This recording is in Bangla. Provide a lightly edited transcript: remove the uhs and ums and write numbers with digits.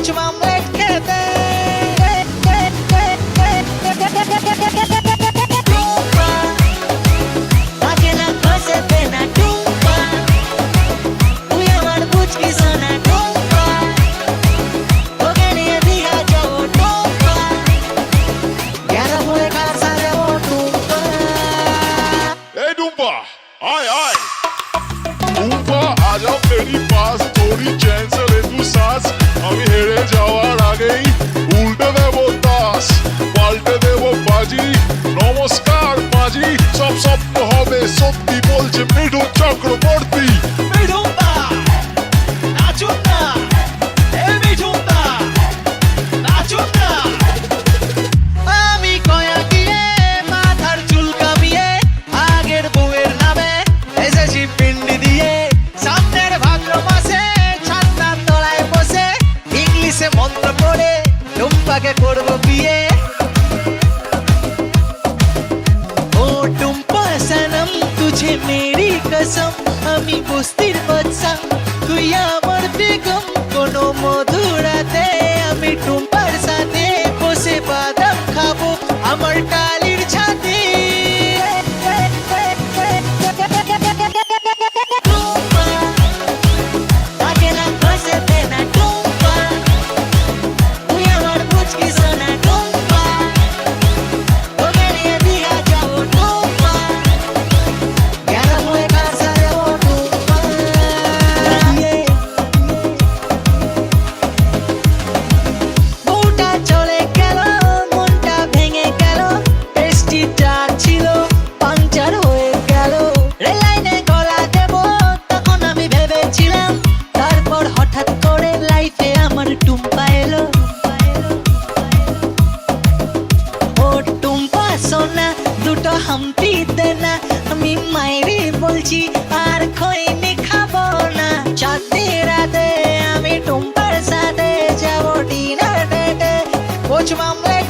পোচ মামলেট খেতে। आय आय टुम्पा आ जाओ मेरी पास थोड़ी चैन से ले तू सांस আমি হেরে যাওয়ার আগেই উল্টে দেবো তাস পাল্টে দেবো বাজি নমস্কার বাজি সব স্বপ্ন হবে সত্যি বলছে মিঠুন চক্রবর্তী মিঠুনদা নাচুন না, এ মিঠুনদা নাচুন না। আমি কয়া গিয়ে মাথার চুল কামিয়ে আগের বউয়ের নামে এসেছি পিন্ডি দিয়ে। সামনের ভাদ্র মাসে ছাতার তলায় বসে ইংলিশে মন্ত্র পড়ে টুম্পাকে করবো বিয়ে। ও টুম্পা সনম তুঝে মেরি কসম, আমি বস্তির বাদশা তুই আমার বেগম। কোনো মধুরাতে আমি টুম্পার সাথে বসে বাদাম খাবো আমার টালির ছাদে। দুটো হাম্পি দেনা আমি মাইরি বলছি আর খইনি খাবো না। চাঁদনি রাতে আমি টুম্পার সাথে যাবো ডিনার ডেটে পোচ মামলেট